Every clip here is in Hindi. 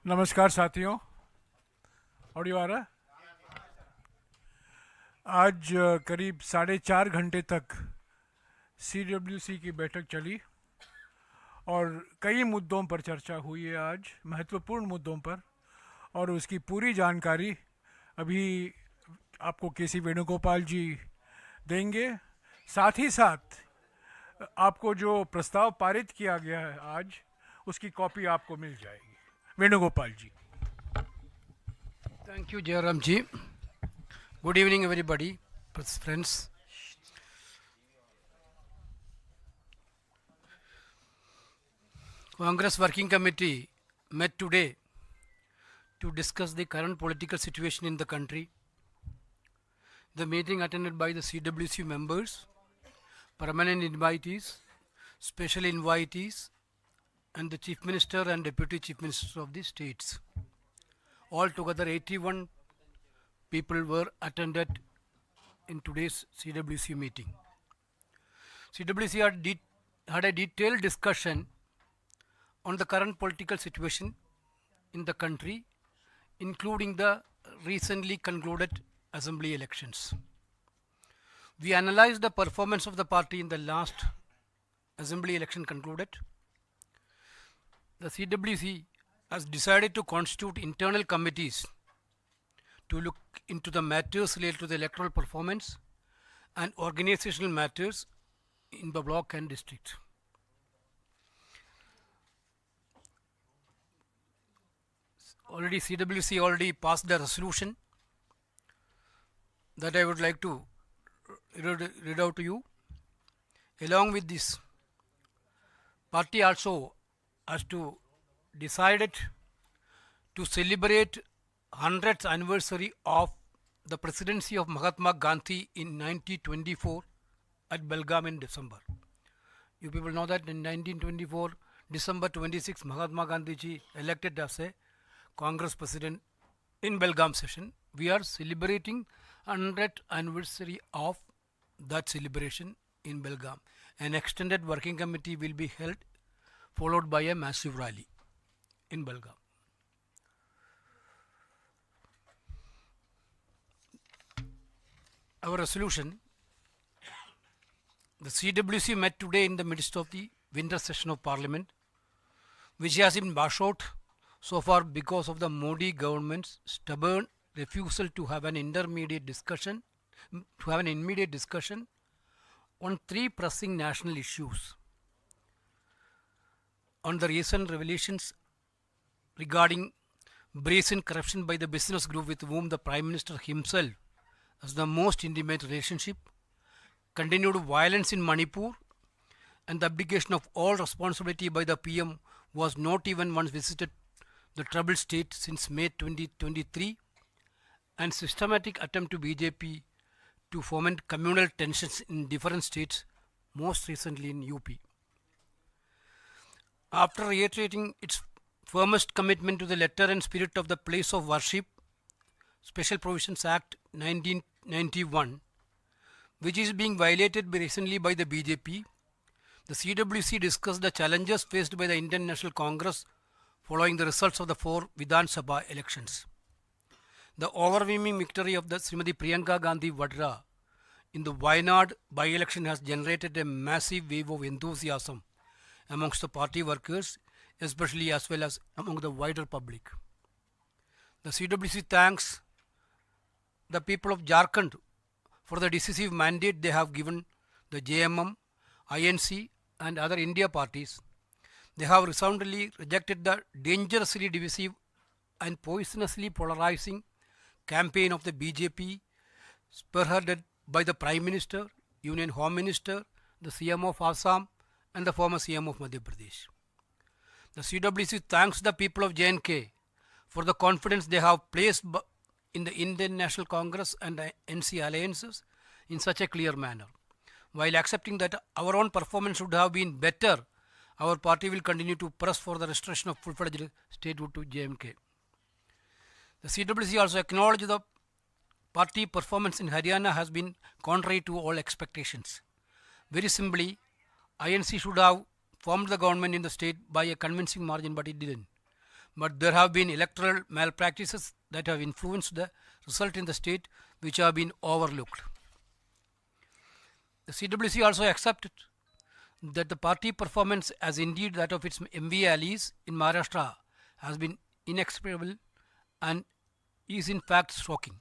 नमस्कार साथियों। ऑडियो आ रहा है? आज करीब 4.5 घंटे तक CWC की बैठक चली और कई मुद्दों पर चर्चा हुई है आज, महत्वपूर्ण मुद्दों पर। और उसकी पूरी जानकारी अभी आपको KC वेणुगोपाल जी देंगे। साथ ही साथ आपको जो प्रस्ताव पारित किया गया है आज, उसकी कॉपी आपको मिल जाएगी। वेणुगोपाल जी। Thank you, Jairam ji. Good evening, everybody, friends. Congress Working Committee met today to discuss the current political situation in the country. The meeting attended by the CWC members, permanent invitees, special invitees, and the Chief Minister and Deputy Chief Ministers of the states. Altogether, 81 people were attended in today's CWC meeting. CWC had a detailed discussion on the current political situation in the country, including the recently concluded assembly elections. We analyzed the performance of the party in the last assembly election concluded. The CWC has decided to constitute internal committees to look into the matters related to the electoral performance and organizational matters in the block and district. CWC already passed the resolution that I would like to read out to you. Along with this, party also has to decided to celebrate 100th anniversary of the presidency of Mahatma Gandhi in 1924 at Belgaum in December. You people know that in 1924, December 26, Mahatma Gandhi ji elected as a Congress president in Belgaum session. We are celebrating 100th anniversary of that celebration in Belgaum. An extended working committee will be held, followed by a massive rally in Belgaum. Our resolution: the CWC met today in the midst of the winter session of Parliament, which has been washed out so far because of the Modi government's stubborn refusal to have an immediate discussion on three pressing national issues: on the recent revelations regarding brazen corruption by the business group with whom the Prime Minister himself has the most intimate relationship, continued violence in Manipur, and the abdication of all responsibility by the PM, who was not even once visited the troubled state since May 2023, and systematic attempt to BJP to foment communal tensions in different states, most recently in UP. After reiterating its firmest commitment to the letter and spirit of the Place of Worship Special Provisions Act 1991, which is being violated recently by the BJP, the CWC discussed the challenges faced by the Indian National Congress following the results of the 4 Vidhan Sabha elections. The overwhelming victory of the Srimati Priyanka Gandhi Vadra in the Wayanad by-election has generated a massive wave of enthusiasm amongst the party workers, especially as well as among the wider public. The CWC thanks the people of Jharkhand for the decisive mandate they have given the JMM, INC and other India parties. They have resoundingly rejected the dangerously divisive and poisonously polarizing campaign of the BJP, spearheaded by the Prime Minister, Union Home Minister, the CM of Assam and the former CM of Madhya Pradesh. The CWC thanks the people of JNK for the confidence they have placed in the Indian National Congress and the NC alliances in such a clear manner. While accepting that our own performance should have been better, our party will continue to press for the restoration of full-fledged statehood to JMK. The CWC also acknowledged the party performance in Haryana has been contrary to all expectations. Very simply, INC should have formed the government in the state by a convincing margin, but it didn't. but there have been electoral malpractices that have influenced the result in the state which have been overlooked. The CWC also accepted that the party performance, as indeed that of its MV allies in Maharashtra, has been inexplicable and is in fact shocking.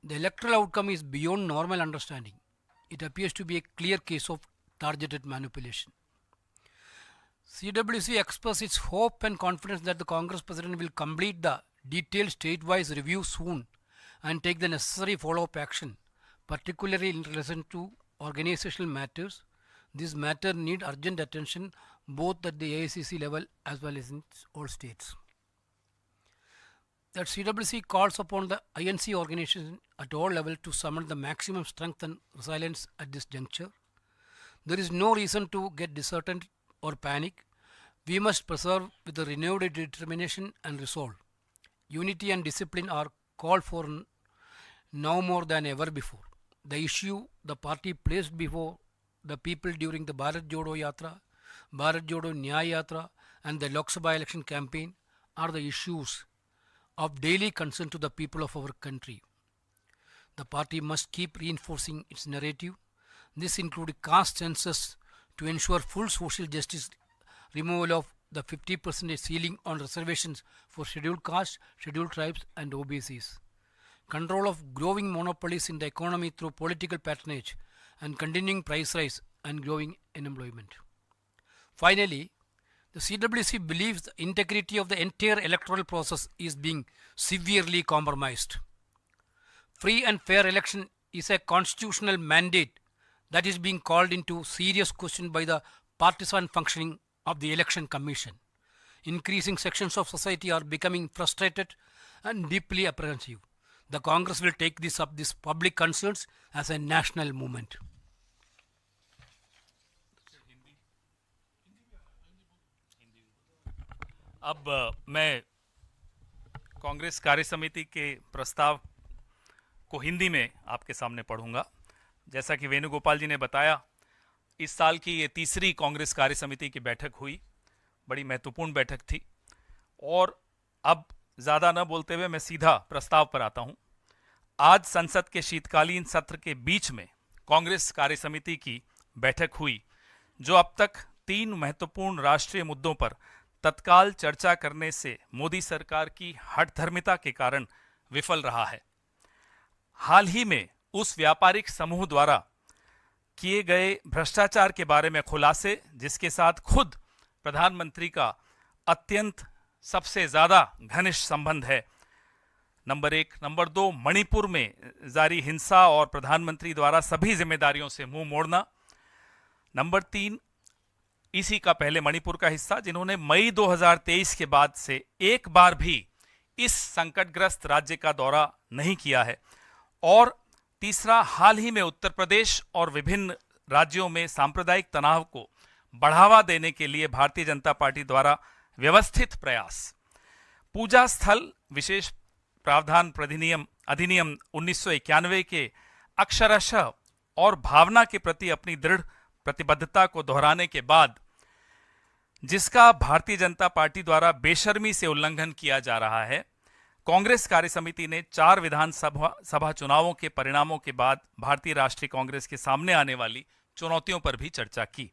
The electoral outcome is beyond normal understanding. It appears to be a clear case of targeted manipulation. CWC expresses its hope and confidence that the Congress President will complete the detailed state-wise review soon and take the necessary follow-up action, particularly in relation to organizational matters. This matter need urgent attention both at the AICC level as well as in all states. That CWC calls upon the INC organization at all levels to summon the maximum strength and resilience at this juncture. There is no reason to get disheartened or panic. We must persevere with a renewed determination and resolve. Unity and discipline are called for now more than ever before. The issue the party placed before the people during the Bharat Jodo Yatra, Bharat Jodo Nyaya Yatra and the Lok Sabha election campaign are the issues of daily concern to the people of our country. The party must keep reinforcing its narrative. This includes caste census to ensure full social justice, removal of the 50% ceiling on reservations for scheduled castes, scheduled tribes and OBCs, control of growing monopolies in the economy through political patronage and continuing price rise and growing unemployment. Finally, the CWC believes the integrity of the entire electoral process is being severely compromised. Free and fair election is a constitutional mandate that is being called into serious question by the partisan functioning of the Election Commission. Increasing sections of society are becoming frustrated and deeply apprehensive. The Congress will take these public concerns as a national movement. अब मैं कांग्रेस कार्य समिति के प्रस्ताव को हिंदी में आपके सामने पढ़ूंगा। जैसा कि वेणुगोपाल जी ने बताया, इस साल की ये तीसरी कांग्रेस कार्य समिति की बैठक हुई। बड़ी महत्वपूर्ण बैठक थी। और अब ज़्यादा न बोलते हुए मैं सीधा प्रस्ताव पर आता हूं। आज संसद के शीतकालीन सत्र के बीच में कांग्रेस कार्य समिति की बैठक हुई, जो अब तक 3 महत्वपूर्ण राष्ट्रीय मुद्दों पर तत्काल चर्चा करने से मोदी सरकार की हठधर्मिता के कारण विफल रहा है। हाल ही में उस व्यापारिक समूह द्वारा किए गए भ्रष्टाचार के बारे में खुलासे, जिसके साथ खुद प्रधानमंत्री का अत्यंत सबसे ज्यादा घनिष्ठ संबंध है, नंबर 1। नंबर 2, मणिपुर में जारी हिंसा और प्रधानमंत्री द्वारा सभी जिम्मेदारियों से मुंह मोड़ना। नंबर 3, इसी का पहले मणिपुर का हिस्सा, जिन्होंने मई 2023 के बाद से एक बार भी इस संकटग्रस्त राज्य का दौरा नहीं किया है। और तीसरा, हाल ही में उत्तर प्रदेश और विभिन्न राज्यों में सांप्रदायिक तनाव को बढ़ावा देने के लिए भारतीय जनता पार्टी द्वारा व्यवस्थित प्रयास। पूजा स्थल विशेष प्रावधान अधिनियम 1991 के अक्षरशः और भावना के प्रति अपनी दृढ़ प्रतिबद्धता को दोहराने के बाद, जिसका भारतीय जनता पार्टी द्वारा बेशर्मी से उल्लंघन किया जा रहा है, कांग्रेस कार्य समिति ने 4 विधानसभा चुनावों के परिणामों के बाद भारतीय राष्ट्रीय कांग्रेस के सामने आने वाली चुनौतियों पर भी चर्चा की।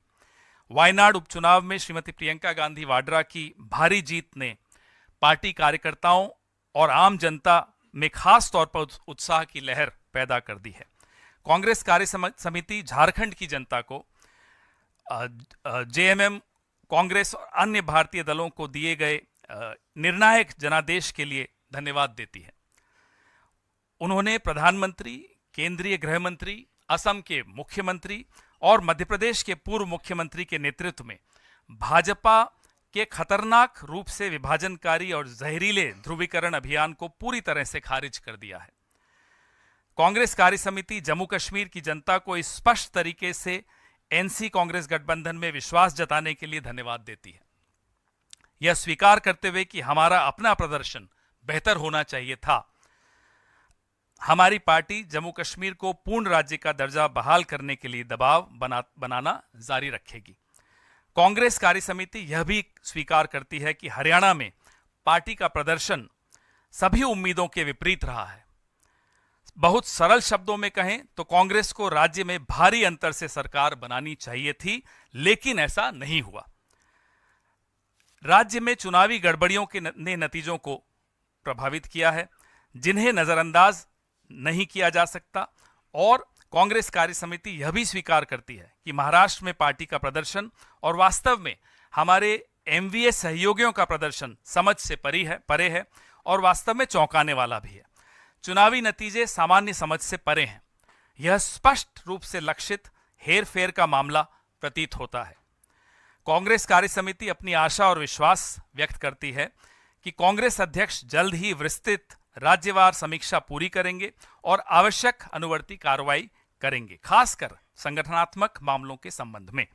वायनाड उपचुनाव में श्रीमती प्रियंका गांधी वाड्रा की भारी जीत ने पार्टी कार्यकर्ताओं और आम जनता में खास तौर पर उत्साह की लहर पैदा कर दी है। कांग्रेस कार्य समिति झारखंड की जनता को, जेएमएम, कांग्रेस और अन्य भारतीय दलों को दिए गए निर्णायक जनादेश के लिए धन्यवाद देती है। उन्होंने प्रधानमंत्री, केंद्रीय गृह मंत्री, असम के मुख्यमंत्री और मध्य प्रदेश के पूर्व मुख्यमंत्री के नेतृत्व में भाजपा के खतरनाक रूप से विभाजनकारी और जहरीले ध्रुवीकरण अभियान को पूरी तरह से खारिज कर दिया है। कांग्रेस कार्य समिति जम्मू कश्मीर की जनता को इस स्पष्ट तरीके से एनसी कांग्रेस गठबंधन में विश्वास जताने के लिए धन्यवाद देती है, यह स्वीकार करते हुए कि हमारा अपना प्रदर्शन बेहतर होना चाहिए था। हमारी पार्टी जम्मू कश्मीर को पूर्ण राज्य का दर्जा बहाल करने के लिए दबाव बनाना जारी रखेगी। कांग्रेस कार्य समिति यह भी स्वीकार करती है कि हरियाणा में पार्टी का प्रदर्शन सभी उम्मीदों के विपरीत रहा है। बहुत सरल शब्दों में कहें तो कांग्रेस को राज्य में भारी अंतर से सरकार बनानी चाहिए थी, लेकिन ऐसा नहीं हुआ। राज्य में चुनावी गड़बड़ियों के ने नतीजों को प्रभावित किया है, जिन्हें नजरअंदाज नहीं किया जा सकता। और कांग्रेस कार्य समिति यह भी स्वीकार करती है कि महाराष्ट्र में पार्टी का प्रदर्शन और वास्तव में हमारे एमवीए सहयोगियों का प्रदर्शन समझ से परे है और वास्तव में चौंकाने वाला भी है। चुनावी नतीजे सामान्य समझ से परे हैं। यह स्पष्ट रूप से लक्षित हेरफेर का मामला प्रतीत होता है। कांग्रेस कार्य समिति अपनी आशा और विश्वास व्यक्त करती है कि कांग्रेस अध्यक्ष जल्द ही विस्तृत राज्यवार समीक्षा पूरी करेंगे और आवश्यक अनुवर्ती कार्रवाई करेंगे, खासकर संगठनात्मक मामलों के संबंध में।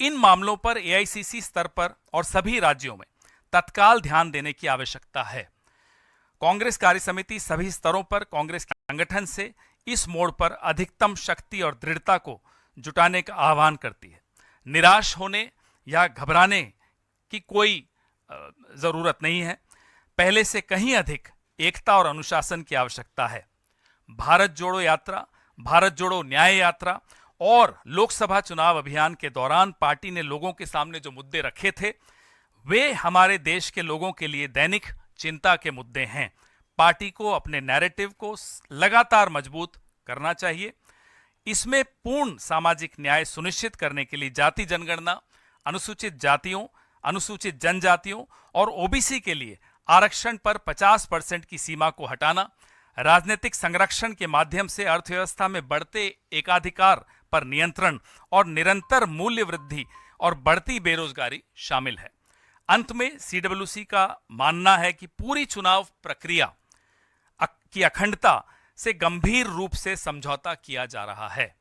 इन मामलों पर एआईसीसी स्तर पर और सभी राज्यों में तत्काल ध्यान देने की आवश्यकता है। कांग्रेस कार्य समिति सभी स्तरों पर कांग्रेस के संगठन से इस मोड़ पर अधिकतम शक्ति और दृढ़ता को जुटाने का आह्वान करती है। निराश होने या घबराने की कोई जरूरत नहीं है। पहले से कहीं अधिक एकता और अनुशासन की आवश्यकता है। भारत जोड़ो यात्रा, भारत जोड़ो न्याय यात्रा और लोकसभा चुनाव अभियान के दौरान पार्टी ने लोगों के सामने जो मुद्दे रखे थे, वे हमारे देश के लोगों के लिए दैनिक चिंता के मुद्दे हैं। पार्टी को अपने नैरेटिव को लगातार मजबूत करना चाहिए। इसमें पूर्ण सामाजिक न्याय सुनिश्चित करने के लिए जाति जनगणना, अनुसूचित जातियों, अनुसूचित जनजातियों और ओबीसी के लिए आरक्षण पर 50% की सीमा को हटाना, राजनीतिक संरक्षण के माध्यम से अर्थव्यवस्था में बढ़ते एकाधिकार पर नियंत्रण और निरंतर मूल्य वृद्धि और बढ़ती बेरोजगारी शामिल है। अंत में सीडब्ल्यूसी का मानना है कि पूरी चुनाव प्रक्रिया की अखंडता से गंभीर रूप से समझौता किया जा रहा है।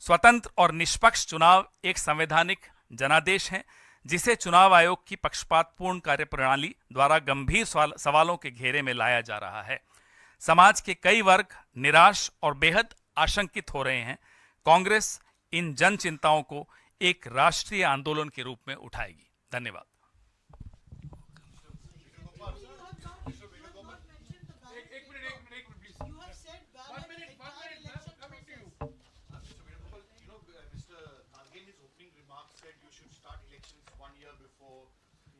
स्वतंत्र और निष्पक्ष चुनाव एक संवैधानिक जनादेश है, जिसे चुनाव आयोग की पक्षपातपूर्ण कार्यप्रणाली द्वारा गंभीर सवालों के घेरे में लाया जा रहा है। समाज के कई वर्ग निराश और बेहद आशंकित हो रहे हैं। कांग्रेस इन जन चिंताओं को एक राष्ट्रीय आंदोलन के रूप में उठाएगी। धन्यवाद।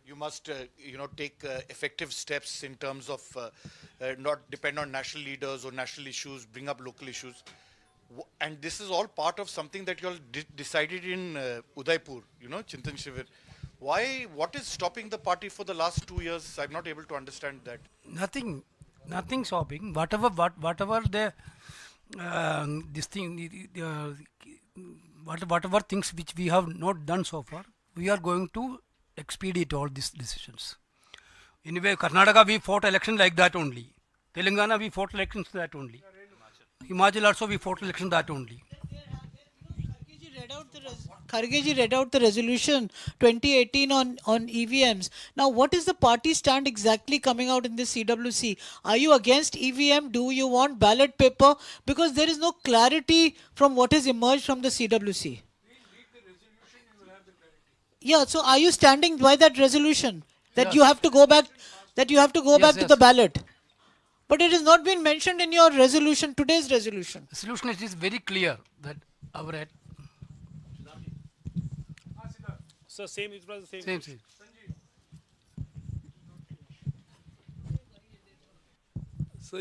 You must, take effective steps in terms of not depend on national leaders or national issues, bring up local issues. And this is all part of something that you all decided in Udaipur, Chintan Shivir. Why, what is stopping the party for the last 2 years? I'm not able to understand that. Nothing stopping. Whatever the this thing, whatever things which we have not done so far, we are going to expedite all these decisions. Anyway, Karnataka we fought election like that only. Telangana we fought elections that only. Himachal also we fought election that only. Kharge ji read out the resolution 2018 on EVMs. Now, what is the party stand exactly coming out in the CWC? Are you against EVM? Do you want ballot paper? Because there is no clarity from what has emerged from the CWC. Yeah, so are you standing by that resolution that Yes. you have to go back, to Yes. the ballot? But it has not been mentioned in your resolution, today's resolution. The solution is very clear that our So same, it was the same. So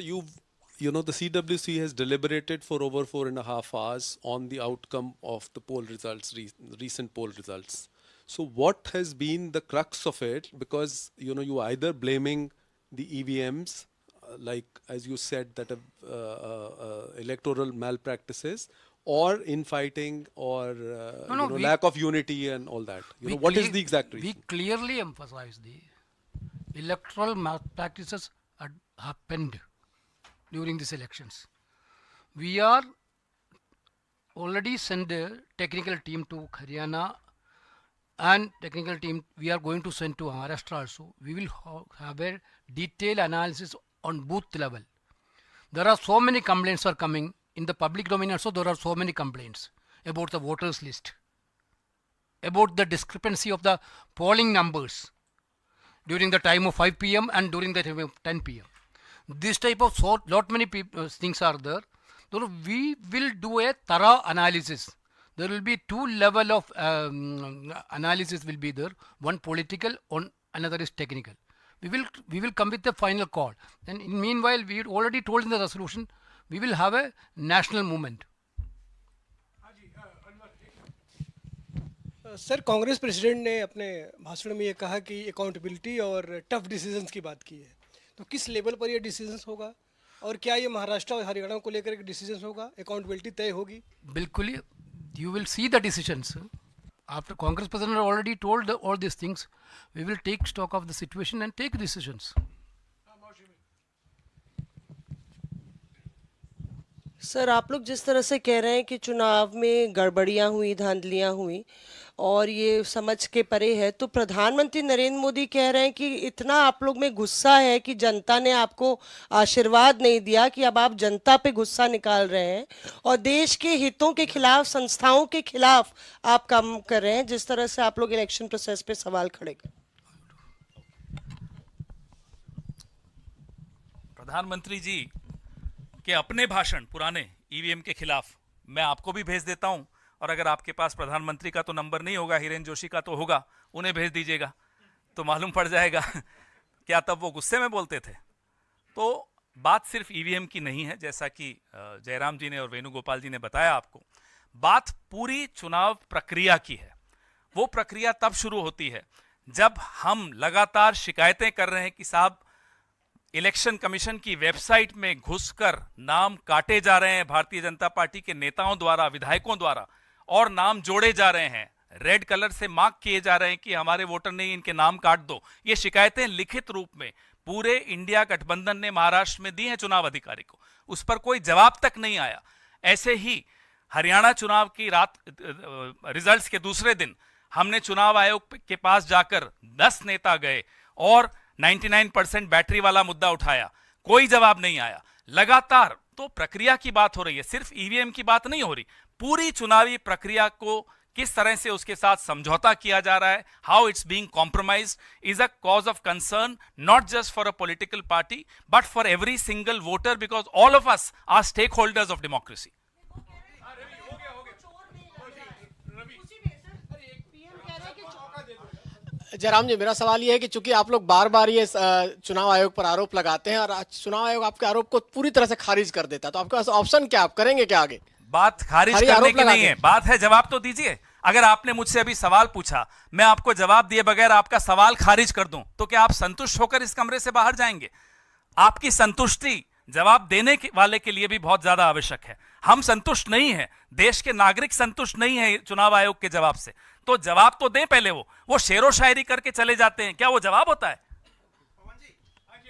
the CWC has deliberated for over 4.5 hours on the outcome of the poll results, recent poll results. So what has been the crux of it? Because you are either blaming the EVMs, like as you said, that electoral malpractices, or infighting, or lack of unity and all that. What is the exact reason? We clearly emphasize the electoral malpractices had happened during these elections. We are already sent a technical team to Haryana, and technical team we are going to send to Maharashtra also. We will have a detailed analysis on booth level. There are so many complaints are coming in the public domain also. There are so many complaints about the voters list. about the discrepancy of the polling numbers during the time of 5 p.m. and during the time of 10 p.m. This type of lot many things are there. So we will do a thorough analysis. There will be two level of analysis will be there. One political, another is technical. We will come with the final call. And in meanwhile, we already told in the resolution, we will have a national movement. Sir Congress president ने अपने भाषण में ये कहा कि अकाउंटेबिलिटी और टफ डिसीजंस की बात की है, तो किस लेवल पर ये डिसीजंस होगा और क्या ये महाराष्ट्र और हरियाणा को लेकर एक डिसीजंस होगा, अकाउंटेबिलिटी तय होगी? बिल्कुल, you will see the decisions. After Congress President already told all these things, we will take stock of the situation and take decisions. Sir आप लोग जिस तरह से कह रहे हैं कि चुनाव में गड़बड़ियां हुई, धांधलियां हुई और ये समझ के परे है, तो प्रधानमंत्री नरेंद्र मोदी कह रहे हैं कि इतना आप लोग में गुस्सा है कि जनता ने आपको आशीर्वाद नहीं दिया कि अब आप जनता पे गुस्सा निकाल रहे हैं और देश के हितों के खिलाफ, संस्थाओं के खिलाफ आप काम कर रहे हैं, जिस तरह से आप लोग इलेक्शन प्रोसेस पे सवाल खड़े कर। प्रधानमंत्री जी के अपने भाषण पुराने ईवीएम के खिलाफ मैं आपको भी भेज देता हूं, और अगर आपके पास प्रधानमंत्री का तो नंबर नहीं होगा, हिरेन जोशी का तो होगा, उन्हें भेज दीजिएगा तो मालूम पड़ जाएगा क्या तब वो गुस्से में बोलते थे। तो बात सिर्फ ईवीएम की नहीं है, जैसा कि जयराम जी ने और वेणुगोपाल जी ने बताया आपको, बात पूरी चुनाव प्रक्रिया की है। वो प्रक्रिया तब शुरू होती है जब हम लगातार शिकायतें कर रहे हैं कि साहब इलेक्शन कमीशन की वेबसाइट में घुसकर नाम काटे जा रहे हैं भारतीय जनता पार्टी के नेताओं द्वारा, विधायकों द्वारा, और नाम जोड़े जा रहे हैं, रेड कलर से मार्क किए जा रहे हैं कि हमारे वोटर नहीं, इनके नाम काट दो। ये शिकायतें लिखित रूप में पूरे इंडिया गठबंधन ने महाराष्ट्र में दी हैं चुनाव अधिकारी को, उस पर कोई जवाब तक नहीं आया। ऐसे ही हरियाणा चुनाव की रात रिजल्ट्स के दूसरे दिन हमने चुनाव आयोग के पास जाकर 10 नेता गए और 99% बैटरी वाला मुद्दा उठाया, कोई जवाब नहीं आया। लगातार तो प्रक्रिया की बात हो रही है, सिर्फ ईवीएम की बात नहीं हो रही, पूरी चुनावी प्रक्रिया को किस तरह से उसके साथ समझौता किया जा रहा है, how it's being compromised is a cause of concern, not just for a political party but for every single voter, because all of us are stakeholders of democracy. Jairam ji, मेरा सवाल ये है कि चूंकि आप लोग बार बार ये चुनाव आयोग पर आरोप लगाते हैं और आज चुनाव आयोग आपके आरोप को पूरी तरह से खारिज कर देता है, तो आपके पास ऑप्शन क्या, आप करेंगे क्या आगे? बात खारिज करने की नहीं है, बात है जवाब तो दीजिए। अगर आपने मुझसे अभी सवाल पूछा, मैं आपको जवाब दिए बगैर आपका सवाल खारिज कर दूं, तो क्या आप संतुष्ट होकर इस कमरे से बाहर जाएंगे? आपकी संतुष्टि जवाब देने वाले के लिए भी बहुत ज्यादा आवश्यक है। हम संतुष्ट नहीं हैं, देश के नागरिक संतुष्ट नहीं है चुनाव आयोग के जवाब से, तो जवाब तो दें पहले। वो शेरो शायरी करके चले जाते हैं, क्या वो जवाब होता है?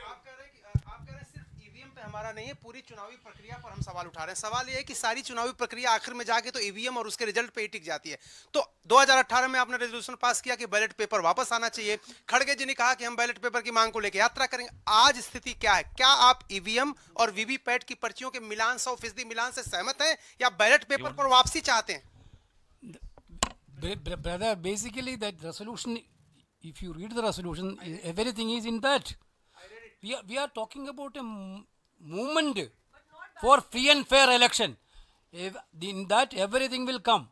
आप कह रहे हैं सिर्फ ईवीएम पे हमारा नहीं है, पूरी चुनावी प्रक्रिया पर हम सवाल उठा रहे हैं। सवाल ये है कि सारी चुनावी प्रक्रिया आखिर में जाके तो ईवीएम और उसके रिजल्ट पे ही टिक जाती है। तो 2018 में आपने रेजोल्यूशन पास किया कि बैलेट पेपर वापस आना चाहिए, खड़गे जी ने कहा कि हम बैलेट पेपर की मांग को लेकर यात्रा करेंगे। आज स्थिति क्या है? क्या आप ईवीएम और वीवीपैट की पर्चियों के मिलान 100% मिलान से सहमत हैं या बैलेट पेपर पर वापसी चाहते हैं? Brother, basically that resolution, if you read the resolution, everything is in that. We are talking about a movement for free and fair election. In that everything will come.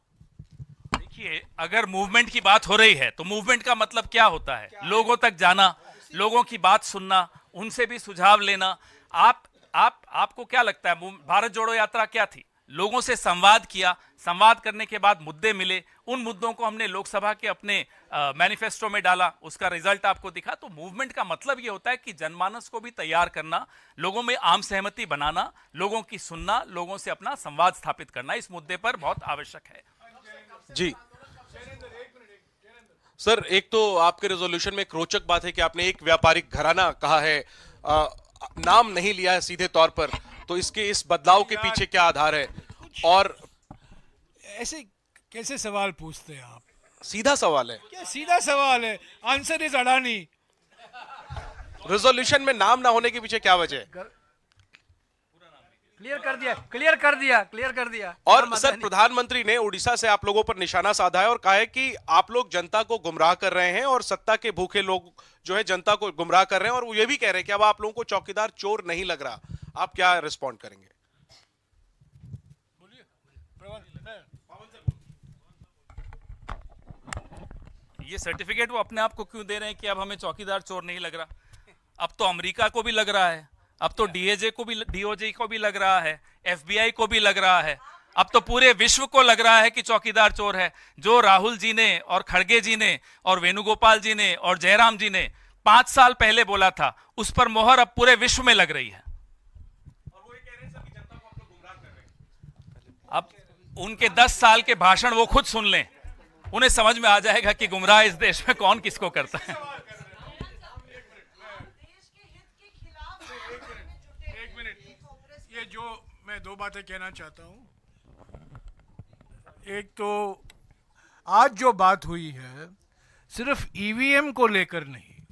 देखिए, अगर मूवमेंट की बात हो रही है तो मूवमेंट का मतलब क्या होता है? लोगों तक जाना, लोगों की बात सुनना, उनसे भी सुझाव लेना। आपको क्या लगता है भारत जोड़ो यात्रा क्या थी? लोगों से संवाद किया, संवाद करने के बाद मुद्दे मिले, उन मुद्दों को हमने लोकसभा के अपने मैनिफेस्टो में डाला, उसका रिजल्ट आपको दिखा। तो मूवमेंट का मतलब ये होता है कि जनमानस को भी तैयार करना, लोगों में आम सहमति बनाना, लोगों की सुनना, लोगों से अपना संवाद स्थापित करना इस मुद्दे पर बहुत आवश्यक है। जी सर, एक तो आपके रेजोल्यूशन में एक रोचक बात है कि आपने एक व्यापारिक घराना कहा है, नाम नहीं लिया है सीधे तौर पर, तो इसके इस बदलाव के पीछे क्या आधार है? और ऐसे कैसे सवाल पूछते हैं आप? सीधा सवाल है। क्या सीधा सवाल है? Answer is Adani. रेजोल्यूशन में नाम ना होने के पीछे क्या वजह है? क्लियर कर दिया और माता सर रानी। प्रधानमंत्री ने उड़ीसा से आप लोगों पर निशाना साधा है और कहा है कि आप लोग जनता को गुमराह कर रहे हैं और सत्ता के भूखे लोग जो है जनता को गुमराह कर रहे हैं, और वो ये भी कह रहे हैं कि अब आप लोगों को चौकीदार चोर नहीं लग रहा। आप क्या रिस्पॉन्ड करेंगे? ये सर्टिफिकेट वो अपने आप को क्यों दे रहे हैं कि अब हमें चौकीदार चोर नहीं लग रहा? अब तो अमेरिका को भी लग रहा है, अब तो डीओजे को भी लग रहा है, एफबीआई को भी लग रहा है, अब तो पूरे विश्व को लग रहा है कि चौकीदार चोर है। जो राहुल जी ने और खड़गे जी ने और वेणुगोपाल जी ने और जयराम जी ने 5 साल पहले बोला था, उस पर मोहर अब पूरे विश्व में लग रही है। अब उनके 10 साल के भाषण वो खुद सुन लें, उन्हें समझ में आ जाएगा कि गुमराह इस देश में कौन किसको करता है। एक मिनट, ये जो मैं दो बातें कहना चाहता हूं। एक तो आज जो बात हुई है सिर्फ ईवीएम को लेकर नहीं,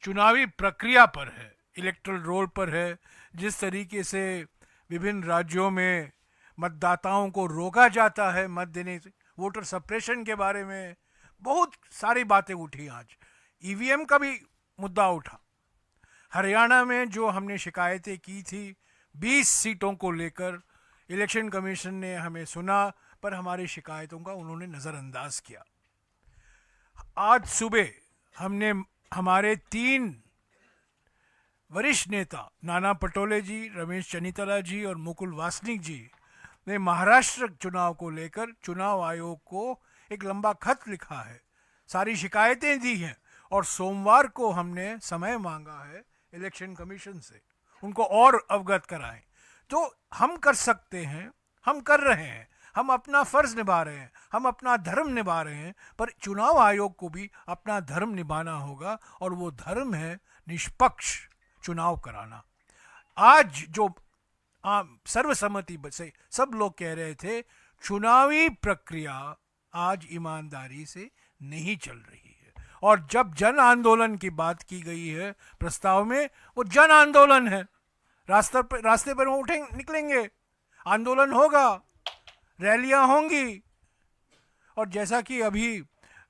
चुनावी प्रक्रिया पर है, इलेक्टोरल रोल पर है। जिस तरीके से विभिन्न राज्यों में मतदाताओं को रोका जाता है मत देने से, वोटर सप्रेशन के बारे में बहुत सारी बातें उठी। आज ईवीएम का भी मुद्दा उठा। हरियाणा में जो हमने शिकायतें की थी 20 सीटों को लेकर, इलेक्शन कमीशन ने हमें सुना पर हमारी शिकायतों का उन्होंने नज़रअंदाज किया। आज सुबह हमने हमारे 3 वरिष्ठ नेता नाना पटोले जी, रमेश चन्नीतला जी और मुकुल वासनिक जी ने महाराष्ट्र चुनाव को लेकर चुनाव आयोग को एक लंबा खत लिखा है, सारी शिकायतें दी हैं और सोमवार को हमने समय मांगा है इलेक्शन कमीशन से, उनको और अवगत कराएं। तो हम कर सकते हैं, हम कर रहे हैं, हम अपना फर्ज निभा रहे हैं, हम अपना धर्म निभा रहे हैं, पर चुनाव आयोग को भी अपना धर्म निभाना होगा और वो धर्म है निष्पक्ष चुनाव कराना। आज जो सर्वसम्मति से सब लोग कह रहे थे चुनावी प्रक्रिया आज ईमानदारी से नहीं चल रही है, और जब जन आंदोलन की बात की गई है प्रस्ताव में, वो जन आंदोलन है। रास्ते पर निकलेंगे, आंदोलन होगा, रैलियां होंगी, और जैसा कि अभी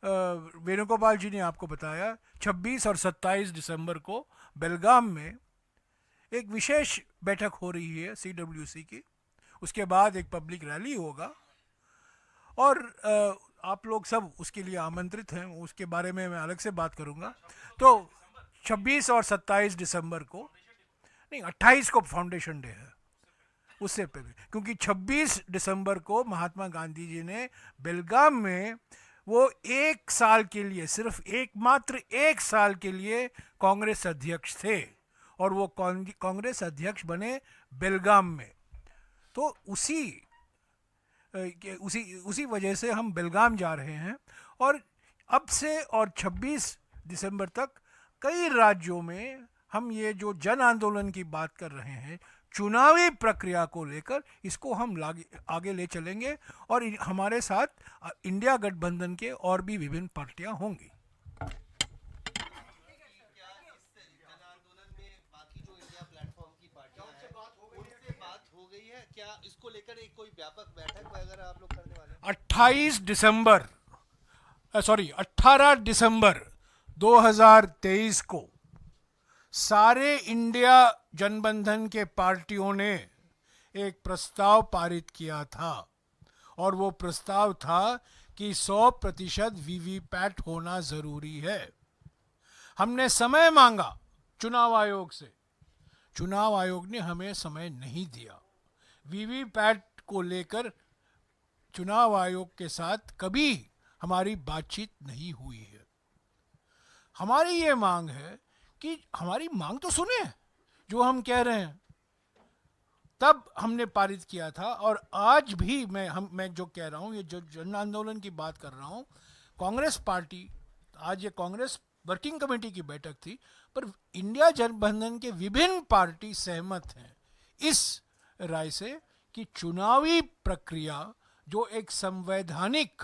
वेणुगोपाल जी ने आपको बताया 26 और 27 दिसंबर को बेलगाम में एक विशेष बैठक हो रही है सीडब्ल्यूसी की। उसके बाद एक पब्लिक रैली होगा और आप लोग सब उसके लिए आमंत्रित हैं, उसके बारे में मैं अलग से बात करूंगा। तो 26 और 27 दिसंबर को नहीं, 28 को फाउंडेशन डे है, उससे पहले, क्योंकि 26 दिसंबर को महात्मा गांधी जी ने बेलगाम में वो 1 साल के लिए, सिर्फ मात्र 1 साल के लिए कांग्रेस अध्यक्ष थे और वो कांग्रेस अध्यक्ष बने बेलगाम में। तो उसी वजह से हम बेलगाम जा रहे हैं, और अब से और 26 दिसंबर तक कई राज्यों में हम ये जो जन आंदोलन की बात कर रहे हैं चुनावी प्रक्रिया को लेकर, इसको हम आगे ले चलेंगे और हमारे साथ इंडिया गठबंधन के और भी विभिन्न पार्टियां होंगी। क्या इसको लेकर एक कोई व्यापक बैठक वगैरह आप लोग करने वाले हैं? 18 दिसंबर 2023 को सारे इंडिया जनबंधन के पार्टियों ने एक प्रस्ताव पारित किया था, और वो प्रस्ताव था कि 100% वीवीपैट होना जरूरी है। हमने समय मांगा चुनाव आयोग से, चुनाव आयोग ने हमें समय नहीं दिया। वीवीपैट को लेकर चुनाव आयोग के साथ कभी हमारी बातचीत नहीं हुई है। हमारी ये मांग है कि हमारी मांग तो सुने, जो हम कह रहे हैं, तब हमने पारित किया था। और आज भी मैं जो कह रहा हूँ, ये जो जन आंदोलन की बात कर रहा हूँ, कांग्रेस पार्टी, आज ये कांग्रेस वर्किंग कमेटी की बैठक थी, पर इंडिया गठबंधन के विभिन्न पार्टी सहमत हैं इस राय से कि चुनावी प्रक्रिया जो एक संवैधानिक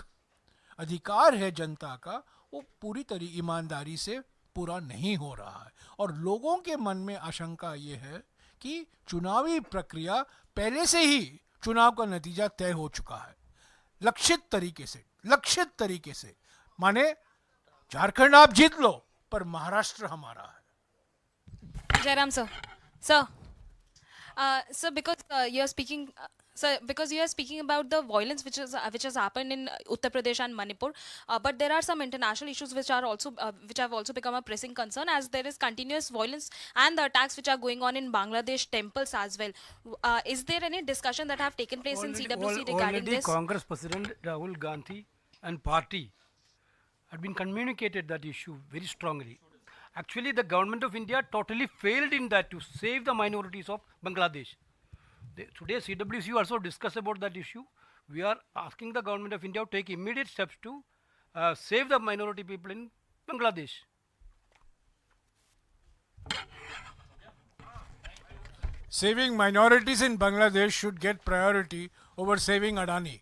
अधिकार है जनता का, वो पूरी तरह ईमानदारी से पूरा नहीं हो रहा है। और लोगों के मन में आशंका ये है कि चुनावी प्रक्रिया पहले से ही चुनाव का नतीजा तय हो चुका है, लक्षित तरीके से। माने झारखंड आप जीत लो पर महाराष्ट्र हमारा है। Jairam sir. Sir. Sir, because you are speaking, sir, because you are speaking about the violence which has happened in Uttar Pradesh and Manipur, but there are some international issues which are also which have also become a pressing concern, as there is continuous violence and the attacks which are going on in Bangladesh temples as well. Is there any discussion that have taken place in CWC regarding already this? Congress President Rahul Gandhi and party had been communicated that issue very strongly. Actually, the government of India totally failed in that to save the minorities of Bangladesh. Today, CWC also discussed about that issue. We are asking the government of India to take immediate steps to save the minority people in Bangladesh. Saving minorities in Bangladesh should get priority over saving Adani.